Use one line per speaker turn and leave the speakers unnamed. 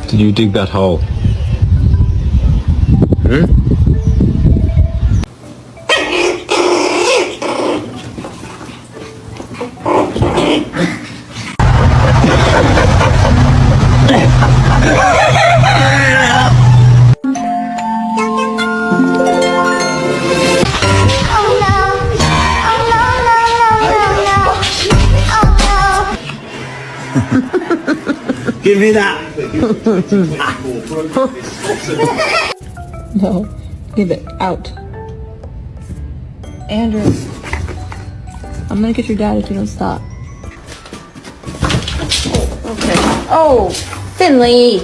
Did you dig that hole? Hmm?
Give me that.
No, give it out. Andrew, I'm gonna get your dad if you don't stop. Okay. Oh, Finley.